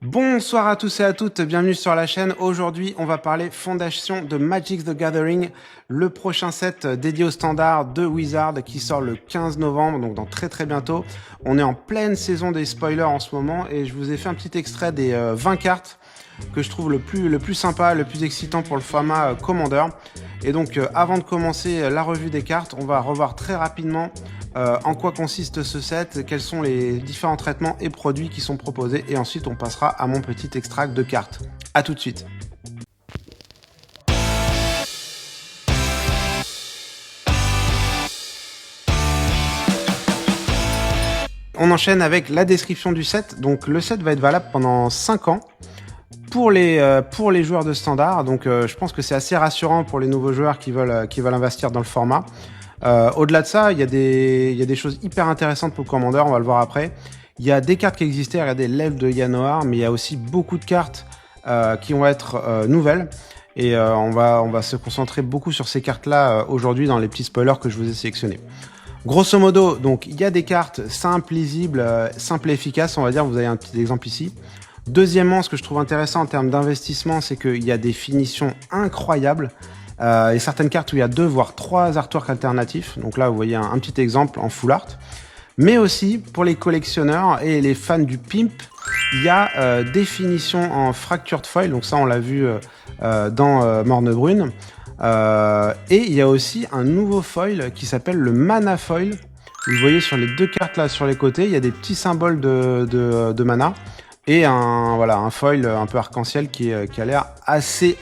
Bonsoir à tous et à toutes, bienvenue sur la chaîne. Aujourd'hui, on va parler fondation de Magic the Gathering, le prochain set dédié au standard de Wizard qui sort le 15 novembre, donc dans très bientôt. On est en pleine saison des spoilers en ce moment et je vous ai fait un petit extrait des 20 cartes que je trouve le plus sympa, le plus excitant pour le format Commander. Et donc, avant de commencer la revue des cartes, on va revoir très rapidement en quoi consiste ce set, quels sont les différents traitements et produits qui sont proposés, et ensuite on passera à mon petit extract de cartes. A tout de suite. On enchaîne avec la description du set. Donc le set va être valable pendant 5 ans. Pour les joueurs de standard, donc je pense que c'est assez rassurant pour les nouveaux joueurs qui veulent investir dans le format. Au-delà de ça, il y a des choses hyper intéressantes pour le Commander, on va le voir après. Il y a des cartes qui existaient, regardez l'elfe de Yanoar, mais il y a aussi beaucoup de cartes qui vont être nouvelles. Et on va se concentrer beaucoup sur ces cartes-là aujourd'hui dans les petits spoilers que je vous ai sélectionnés. Grosso modo, donc il y a des cartes simples, lisibles, simples et efficaces, on va dire, vous avez un petit exemple ici. Deuxièmement, ce que je trouve intéressant en termes d'investissement, c'est qu'il y a des finitions incroyables. Et certaines cartes où il y a 2 voire 3 artworks alternatifs. Donc là, vous voyez un petit exemple en full art. Mais aussi, pour les collectionneurs et les fans du pimp, il y a des finitions en fractured foil. Donc ça, on l'a vu dans Mornebrune. Et il y a aussi un nouveau foil qui s'appelle le mana foil. Vous voyez sur les 2 cartes là sur les côtés, il y a des petits symboles de mana. Et un foil un peu arc-en-ciel qui a l'air assez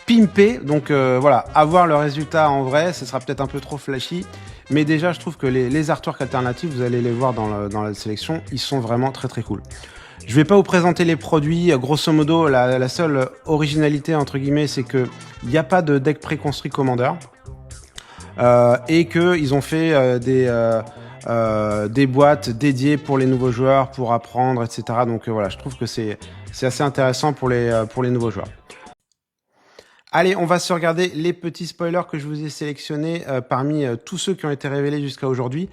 pimpé. Donc voilà, avoir le résultat en vrai, ce sera peut-être un peu trop flashy. Mais déjà, je trouve que les artworks alternatifs, vous allez les voir dans la sélection, ils sont vraiment très cool. Je vais pas vous présenter les produits. Grosso modo, la seule originalité, entre guillemets, c'est qu'il n'y a pas de deck préconstruit Commander. Et qu'ils ont fait des boîtes dédiées pour les nouveaux joueurs, pour apprendre, etc. Donc voilà, je trouve que c'est assez intéressant pour les nouveaux joueurs. Allez, on va se regarder les petits spoilers que je vous ai sélectionnés parmi tous ceux qui ont été révélés jusqu'à aujourd'hui.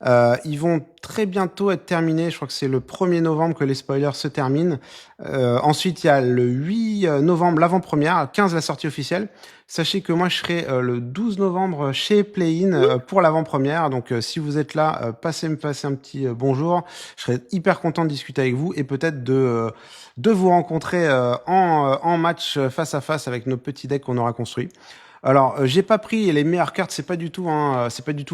Ils vont très bientôt être terminés. Je crois que c'est le 1er novembre que les spoilers se terminent. Ensuite, il y a le 8 novembre l'avant-première, 15 la sortie officielle. Sachez que moi, je serai le 12 novembre chez Play-in pour l'avant-première. Donc, si vous êtes là, passez me passer un petit bonjour. Je serai hyper content de discuter avec vous et peut-être de vous rencontrer en match face à face avec nos petits decks qu'on aura construits. Alors, j'ai pas pris les meilleures cartes, c'est pas du tout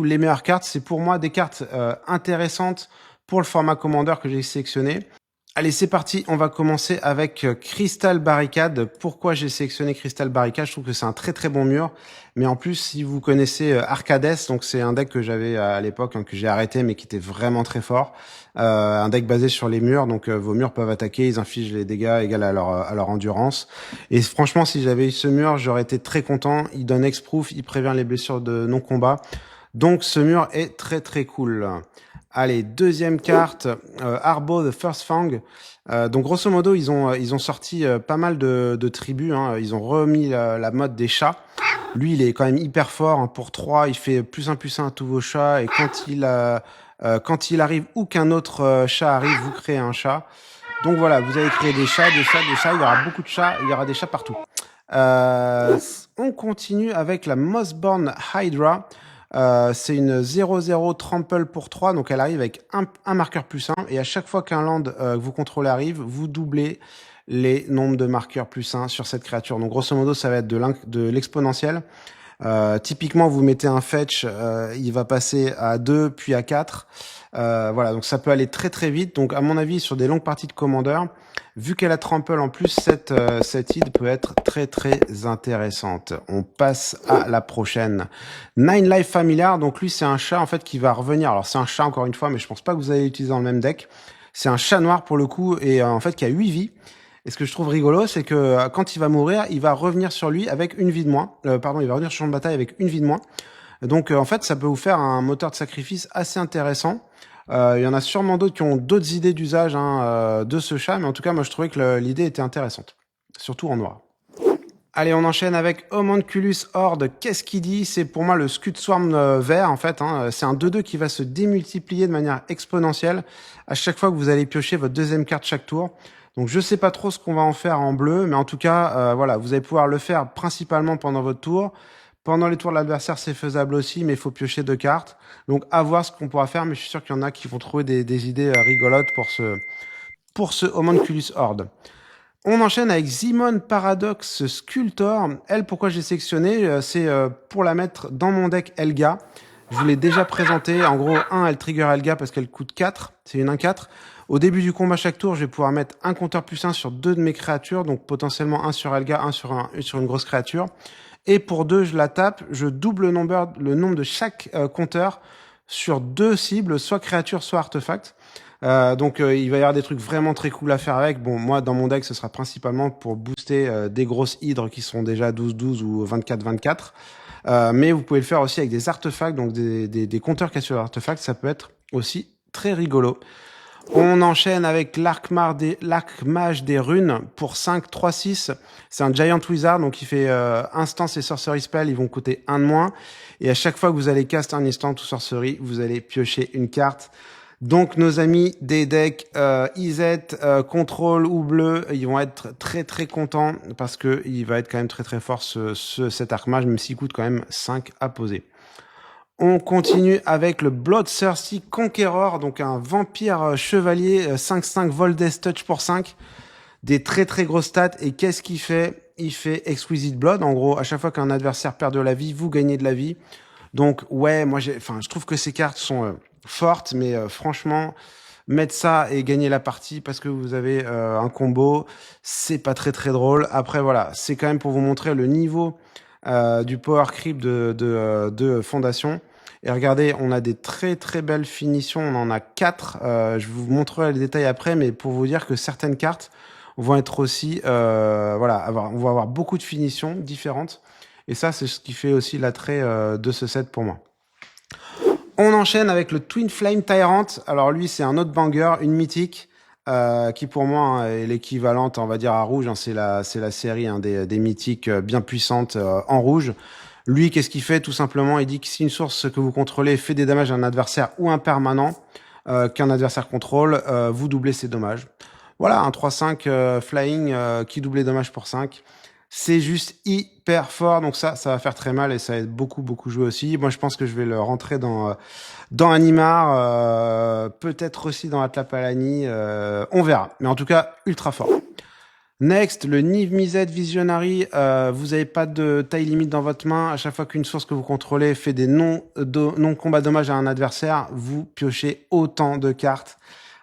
les meilleures cartes, c'est pour moi des cartes intéressantes pour le format Commander que j'ai sélectionné. Allez, c'est parti, on va commencer avec Crystal Barricade. Pourquoi j'ai sélectionné Crystal Barricade? Je trouve que c'est un très bon mur. Mais en plus, si vous connaissez Arcades, donc c'est un deck que j'avais à l'époque, que j'ai arrêté, mais qui était vraiment très fort. Un deck basé sur les murs, donc vos murs peuvent attaquer, ils infligent les dégâts égaux à leur endurance. Et franchement, si j'avais eu ce mur, j'aurais été très content. Il donne Hexproof, il prévient les blessures de non-combat. Donc ce mur est très cool. Allez, deuxième carte, Arbo the First Fang. Donc grosso modo, ils ont sorti pas mal de tribus. Ils ont remis la mode des chats. Lui, il est quand même hyper fort. Pour 3, il fait +1/+1 à tous vos chats. Et quand il arrive ou qu'un autre chat arrive, vous créez un chat. Donc voilà, vous allez créer des chats. Il y aura beaucoup de chats. Il y aura des chats partout. On continue avec la Mossborn Hydra. C'est une 0/0 trample pour 3, donc elle arrive avec un marqueur +1, et à chaque fois qu'un land que vous contrôlez arrive, vous doublez les nombres de marqueurs +1 sur cette créature. Donc grosso modo, ça va être de l'exponentiel. Typiquement, vous mettez un fetch, il va passer à 2, puis à 4. Voilà, donc ça peut aller très vite. Donc à mon avis, sur des longues parties de Commander, vu qu'elle a trample en plus, cette île peut être très intéressante. On passe à la prochaine. Nine Life Familiar, donc lui c'est un chat en fait qui va revenir. Alors c'est un chat encore une fois, mais je pense pas que vous allez l'utiliser dans le même deck. C'est un chat noir pour le coup, et en fait qui a 8 vies. Et ce que je trouve rigolo, c'est que quand il va mourir, il va revenir sur lui avec une vie de moins. Il va revenir sur le champ de bataille avec une vie de moins. Donc en fait, ça peut vous faire un moteur de sacrifice assez intéressant. Il y en a sûrement d'autres qui ont d'autres idées d'usage de ce chat, mais en tout cas, moi je trouvais que l'idée était intéressante, surtout en noir. Allez, on enchaîne avec Homunculus Horde. Qu'est-ce qu'il dit? C'est pour moi le Scud Swarm vert, en fait. Hein. C'est un 2-2 qui va se démultiplier de manière exponentielle à chaque fois que vous allez piocher votre deuxième carte chaque tour. Donc je sais pas trop ce qu'on va en faire en bleu, mais en tout cas, voilà, vous allez pouvoir le faire principalement pendant votre tour. Pendant les tours de l'adversaire, c'est faisable aussi, mais il faut piocher 2 cartes. Donc à voir ce qu'on pourra faire, mais je suis sûr qu'il y en a qui vont trouver des idées rigolotes pour ce Homunculus Horde. On enchaîne avec Zimon Paradox Sculptor. Elle, pourquoi j'ai sélectionné, c'est pour la mettre dans mon deck Elga. Je vous l'ai déjà présenté. En gros, elle trigger Elga parce qu'elle coûte 4. C'est une 1-4. Au début du combat chaque tour, je vais pouvoir mettre un compteur +1 sur 2 de mes créatures. Donc potentiellement 1 sur Elga, 1 sur une grosse créature. Et pour 2, je la tape. Je double le nombre de chaque compteur sur 2 cibles, soit créature, soit artefact. Donc il va y avoir des trucs vraiment très cool à faire avec. Bon, moi dans mon deck ce sera principalement pour booster des grosses hydres qui sont déjà 12-12 ou 24-24. Mais vous pouvez le faire aussi avec des artefacts, donc des compteurs cassés d'artefacts, ça peut être aussi très rigolo. On enchaîne avec l'Archmage des Runes pour 5, 3, 6. C'est un Giant Wizard, donc il fait Instance et Sorcery Spell, ils vont coûter 1 de moins. Et à chaque fois que vous allez cast un Instant ou Sorcery, vous allez piocher une carte. Donc nos amis des decks IZ, contrôle ou bleu, ils vont être très très contents parce que il va être quand même très très fort cet Archmage, même s'il coûte quand même 5 à poser. On continue avec le Bloodthirsty Conqueror, donc un vampire chevalier 5-5 Vol Death Touch pour 5. Des très très grosses stats. Et qu'est-ce qu'il fait? Il fait Exquisite Blood. En gros, à chaque fois qu'un adversaire perd de la vie, vous gagnez de la vie. Donc ouais, moi je trouve que ces cartes sont fortes, mais franchement, mettre ça et gagner la partie parce que vous avez un combo, c'est pas très très drôle. Après voilà, c'est quand même pour vous montrer le niveau du power creep de Fondation. Et regardez, on a des très très belles finitions, on en a 4. Je vous montrerai les détails après, mais pour vous dire que certaines cartes vont être aussi, voilà, on va avoir beaucoup de finitions différentes. Et ça, c'est ce qui fait aussi l'attrait de ce set pour moi. On enchaîne avec le Twin Flame Tyrant. Alors lui, c'est un autre banger, une mythique, qui pour moi hein, est l'équivalente, on va dire, à rouge. Hein, c'est la série hein, des mythiques bien puissantes en rouge. Lui, qu'est-ce qu'il fait? Tout simplement, il dit que si une source que vous contrôlez fait des dommages à un adversaire ou un permanent qu'un adversaire contrôle, vous doublez ses dommages. Voilà, un 3-5 flying qui double les dommages pour 5. C'est juste hyper fort, donc ça va faire très mal et ça va être beaucoup joué aussi. Moi, je pense que je vais le rentrer dans Animar, peut-être aussi dans Atlapalani, on verra. Mais en tout cas, ultra fort. Next, le Niv Mizzet Visionary, vous n'avez pas de taille limite dans votre main. À chaque fois qu'une source que vous contrôlez fait des non-combat dommages à un adversaire, vous piochez autant de cartes.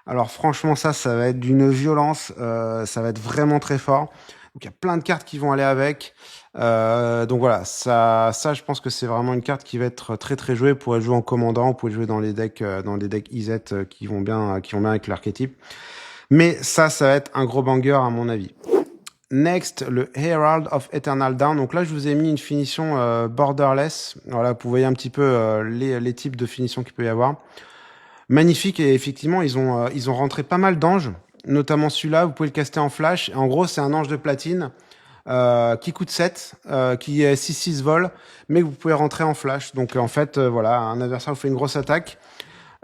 Alors franchement, ça va être d'une violence, ça va être vraiment très fort. Donc il y a plein de cartes qui vont aller avec. Donc voilà, ça, je pense que c'est vraiment une carte qui va être très très jouée. Vous pourrez jouer en commandant, vous pouvez jouer dans les decks IZ qui vont bien avec l'archétype. Mais ça va être un gros banger à mon avis. Next, le Herald of Eternal Dawn. Donc là, je vous ai mis une finition borderless. Voilà, vous voyez un petit peu les types de finitions qu'il peut y avoir. Magnifique, et effectivement, ils ont rentré pas mal d'anges, notamment celui-là, vous pouvez le caster en flash. En gros, c'est un ange de platine qui coûte 7, qui est 6-6 vol, mais que vous pouvez rentrer en flash. Donc en fait, voilà, un adversaire vous fait une grosse attaque.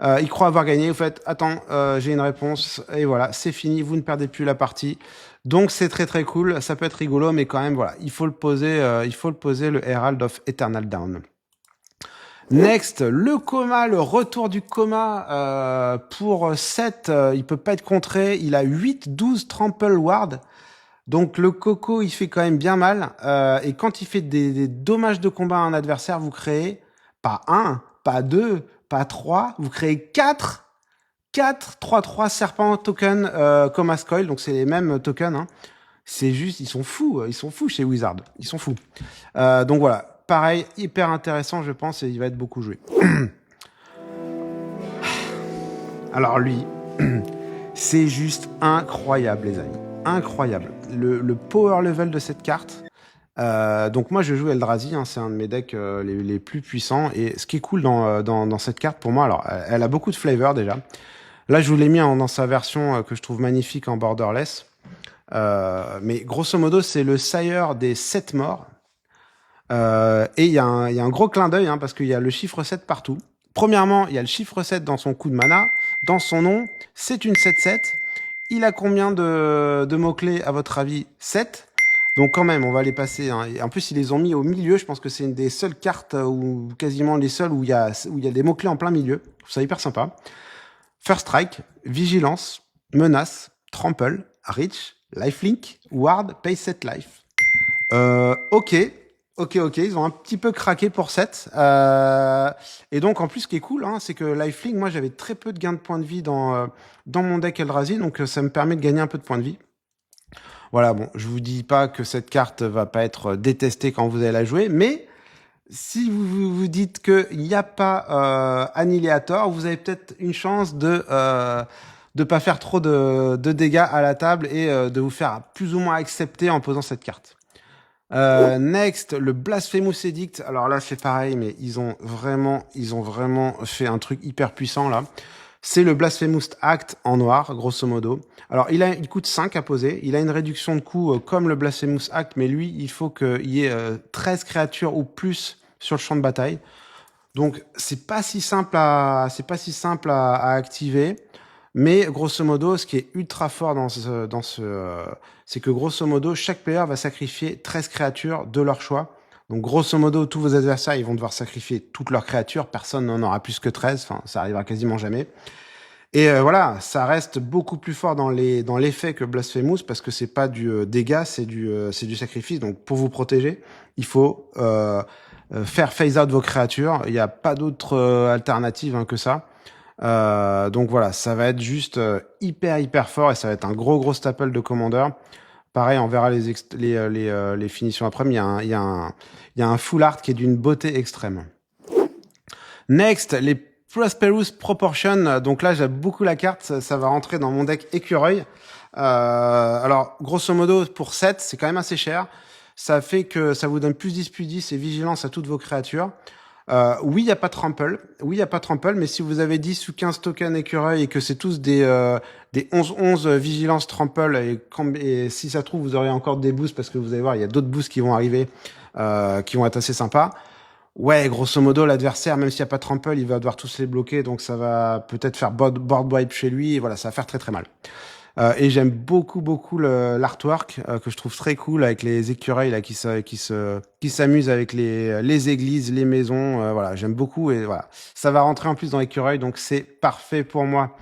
Il croit avoir gagné, vous faites attends, j'ai une réponse, et voilà, c'est fini, vous ne perdez plus la partie. Donc c'est très très cool, ça peut être rigolo, mais quand même voilà, il faut le poser le Herald of Eternal Dawn. Next, le coma, le retour du coma pour 7, il peut pas être contré, il a 8-12 Trample Ward. Donc le coco, il fait quand même bien mal, et quand il fait des dommages de combat à un adversaire, vous créez pas 1, pas 2, pas 3, vous créez 4 3-3 serpent token Coma Coil, donc c'est les mêmes tokens, hein. C'est juste, ils sont fous chez Wizard, ils sont fous. Donc voilà, pareil, hyper intéressant je pense, et il va être beaucoup joué. Alors lui, c'est juste incroyable les amis, incroyable. Le power level de cette carte, donc moi je joue Eldrazi, hein, c'est un de mes decks les plus puissants, et ce qui est cool dans cette carte pour moi, alors elle a beaucoup de flavor déjà. Là je vous l'ai mis dans sa version que je trouve magnifique en borderless. Mais grosso modo, c'est le sire des 7 morts. Et il y a un gros clin d'œil, hein, parce qu'il y a le chiffre 7 partout. Premièrement, il y a le chiffre 7 dans son coup de mana. Dans son nom, c'est une 7-7. Il a combien de mots-clés, à votre avis? 7. Donc quand même, on va les passer, hein. Et en plus, ils les ont mis au milieu. Je pense que c'est une des seules cartes, ou quasiment les seules, où il y a des mots-clés en plein milieu. Je trouve ça hyper sympa. First Strike, Vigilance, Menace, Trample, Reach, Lifelink, Ward, Pay 7 Life. Ok. Ok, ils ont un petit peu craqué pour 7. Et donc, en plus, ce qui est cool, hein, c'est que Lifelink, moi, j'avais très peu de gains de points de vie dans mon deck Eldrazi, donc ça me permet de gagner un peu de points de vie. Voilà, bon, je vous dis pas que cette carte va pas être détestée quand vous allez la jouer, mais si vous dites qu'il n'y a pas Annihilator, vous avez peut-être une chance de pas faire trop de dégâts à la table et de vous faire plus ou moins accepter en posant cette carte. Next, le Blasphemous Edict. Alors là, c'est pareil, mais ils ont vraiment fait un truc hyper puissant là. C'est le Blasphemous Act en noir, grosso modo. Alors, il coûte 5 à poser. Il a une réduction de coût comme le Blasphemous Act, mais lui, il faut qu'il y ait 13 créatures ou plus sur le champ de bataille. Donc, c'est pas si simple à activer. Mais grosso modo, ce qui est ultra fort c'est que grosso modo, chaque player va sacrifier 13 créatures de leur choix. Donc grosso modo, tous vos adversaires, ils vont devoir sacrifier toutes leurs créatures. Personne n'en aura plus que 13. Enfin, ça arrivera quasiment jamais. Et voilà, ça reste beaucoup plus fort dans l'effet que Blasphemous, parce que c'est pas du dégât, c'est du sacrifice. Donc pour vous protéger, il faut faire phase out vos créatures. Il n'y a pas d'autre alternative, hein, que ça. Donc voilà, ça va être juste hyper fort, et ça va être un gros staple de Commander. Pareil, on verra les finitions après, mais il y a un full art qui est d'une beauté extrême. Next, les Prosperous Proportion. Donc là, j'aime beaucoup la carte, ça va rentrer dans mon deck écureuil. Alors, grosso modo, pour 7, c'est quand même assez cher. Ça fait que ça vous donne plus 10 et vigilance à toutes vos créatures. Oui, il n'y a pas de trample, mais si vous avez 10 ou 15 tokens écureuil et que c'est tous des 11-11 vigilance trample, et si ça se trouve, vous aurez encore des boosts, parce que vous allez voir, il y a d'autres boosts qui vont arriver, qui vont être assez sympas. Ouais, grosso modo, l'adversaire, même s'il n'y a pas de trample, il va devoir tous les bloquer, donc ça va peut-être faire board wipe chez lui, et voilà, ça va faire très mal. Et j'aime beaucoup l'artwork, que je trouve très cool, avec les écureuils là qui s'amusent avec les églises, les maisons. Voilà, j'aime beaucoup, et voilà, ça va rentrer en plus dans l'écureuil, donc c'est parfait pour moi.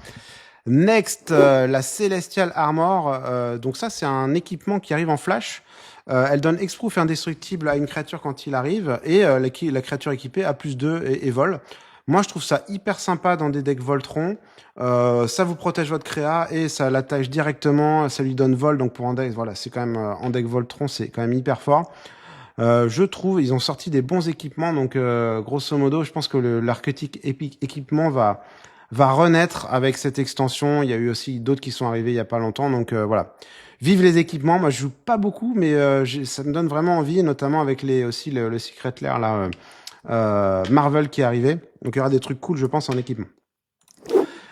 Next, la Celestial Armor. Donc ça, c'est un équipement qui arrive en flash. Elle donne Hexproof et indestructible à une créature quand il arrive, et la créature équipée a +2 et vole. Moi, je trouve ça hyper sympa dans des decks Voltron. Ça vous protège votre créa et ça l'attache directement, ça lui donne vol. Donc pour un deck, voilà, c'est quand même en deck Voltron, c'est quand même hyper fort. Je trouve, ils ont sorti des bons équipements. Donc grosso modo, je pense que l'archétype équipement va renaître avec cette extension. Il y a eu aussi d'autres qui sont arrivés il y a pas longtemps. Donc voilà. Vive les équipements. Moi, je joue pas beaucoup, mais ça me donne vraiment envie, notamment avec le Secret Lair là. Marvel qui est arrivé. Donc il y aura des trucs cool, je pense, en équipement.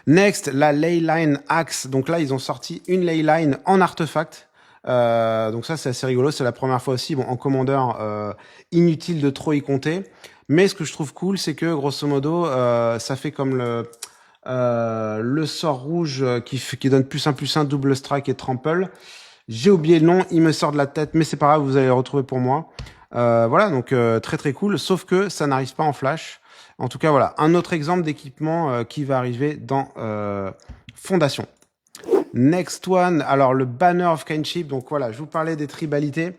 Next, la Leyline Axe. Donc là, ils ont sorti une Leyline en artefact. Donc ça, c'est assez rigolo. C'est la première fois aussi. Bon, en commandeur, inutile de trop y compter. Mais ce que je trouve cool, c'est que grosso modo, ça fait comme le sort rouge qui donne +1/+1, double strike et trample. J'ai oublié le nom, il me sort de la tête, mais c'est pas grave, vous allez le retrouver pour moi. Voilà, donc très cool, sauf que ça n'arrive pas en flash. En tout cas, voilà, un autre exemple d'équipement qui va arriver dans Fondation. Next one, alors le Banner of Kinship. Donc voilà, je vous parlais des tribalités.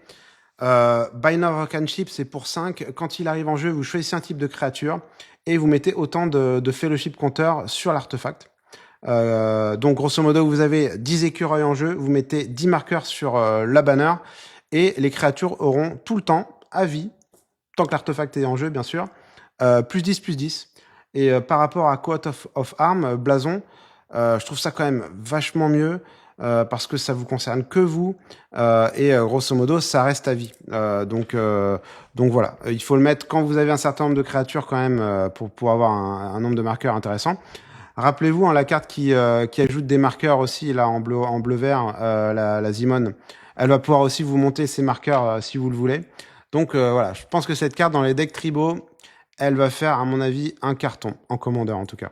Banner of Kinship, c'est pour 5. Quand il arrive en jeu, vous choisissez un type de créature et vous mettez autant de Fellowship Counter sur l'artefact. Donc grosso modo, vous avez 10 écureuils en jeu, vous mettez 10 marqueurs sur la banner, et les créatures auront tout le temps, à vie, tant que l'artefact est en jeu, bien sûr, +10. Et par rapport à Coat of Arms, Blason, je trouve ça quand même vachement mieux, parce que ça vous concerne que vous, et grosso modo, ça reste à vie. Donc voilà, il faut le mettre quand vous avez un certain nombre de créatures quand même, pour avoir un nombre de marqueurs intéressant. Rappelez-vous, hein, la carte qui ajoute des marqueurs aussi, là, en bleu-vert, la Zimone, elle va pouvoir aussi vous monter ces marqueurs si vous le voulez. Donc voilà, je pense que cette carte dans les decks tribaux, elle va faire, à mon avis, un carton, en commandeur en tout cas.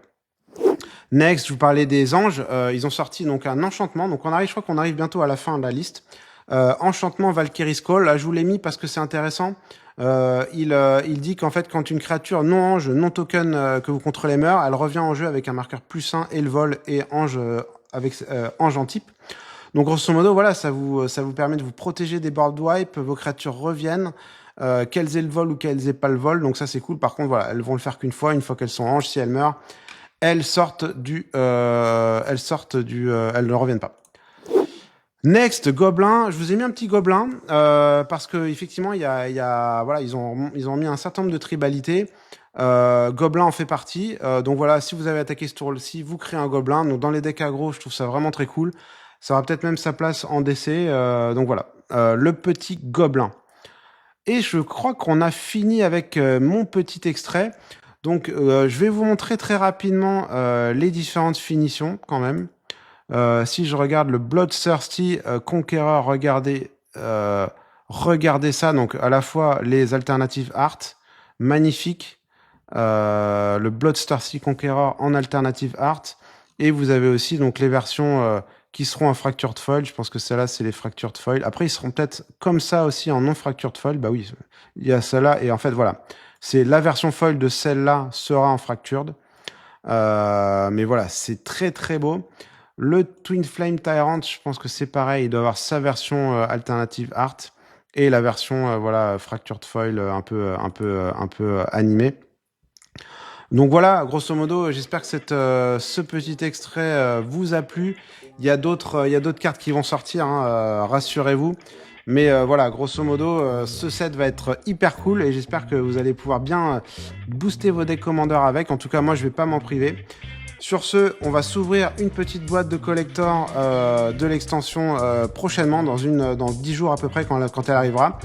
Next, je vous parlais des anges. Ils ont sorti donc un enchantement. Donc on arrive, je crois qu'on arrive bientôt à la fin de la liste. Enchantement Valkyrie's Call. Là, je vous l'ai mis parce que c'est intéressant. Il dit qu'en fait, quand une créature non ange, non token que vous contrôlez meurt, elle revient en jeu avec un marqueur +1 et le vol et ange avec ange en type. Donc grosso modo, voilà, ça vous permet de vous protéger des board wipe. Vos créatures reviennent. Qu'elles aient le vol ou qu'elles aient pas le vol. Donc ça, c'est cool. Par contre, voilà, elles vont le faire qu'une fois qu'elles sont anges. Si elles meurent, elles ne reviennent pas. Next, gobelin. Je vous ai mis un petit gobelin parce que effectivement, voilà, ils ont mis un certain nombre de tribalités. Gobelin en fait partie. Donc voilà, si vous avez attaqué ce tour-ci, vous créez un gobelin. Donc dans les decks aggro, je trouve ça vraiment très cool. Ça aura peut-être même sa place en DC. Donc voilà, le petit gobelin. Et je crois qu'on a fini avec mon petit extrait. Donc, je vais vous montrer très rapidement les différentes finitions quand même. Si je regarde le Bloodthirsty Conqueror, regardez ça. Donc, à la fois les alternatives art, magnifique. Le Bloodthirsty Conqueror en alternative art. Et vous avez aussi donc les versions qui seront en fractured foil. Je pense que celles-là, c'est les fractured foil. Après, ils seront peut-être comme ça aussi en non fractured foil. Bah oui, il y a celle-là. Et en fait, voilà. C'est la version foil de celle-là sera en fractured. Mais voilà, c'est très très beau. Le Twin Flame Tyrant, je pense que c'est pareil. Il doit avoir sa version alternative art et la version voilà fractured foil un peu animée. Donc voilà, grosso modo, j'espère que ce petit extrait vous a plu. Il y a d'autres cartes qui vont sortir, hein, rassurez-vous. Mais voilà, grosso modo, ce set va être hyper cool et j'espère que vous allez pouvoir bien booster vos decks commandeurs avec. En tout cas, moi, je vais pas m'en priver. Sur ce, on va s'ouvrir une petite boîte de collector de l'extension prochainement, dans 10 jours à peu près quand elle arrivera.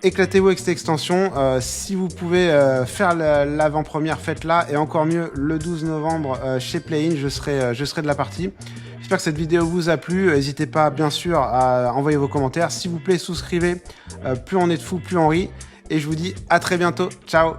Éclatez-vous avec cette extension. Si vous pouvez faire l'avant-première, faites-la. Et encore mieux, le 12 novembre chez Play-in, je serai de la partie. J'espère que cette vidéo vous a plu. N'hésitez pas, bien sûr, à envoyer vos commentaires. S'il vous plaît, souscrivez. Plus on est de fous, plus on rit. Et je vous dis à très bientôt. Ciao!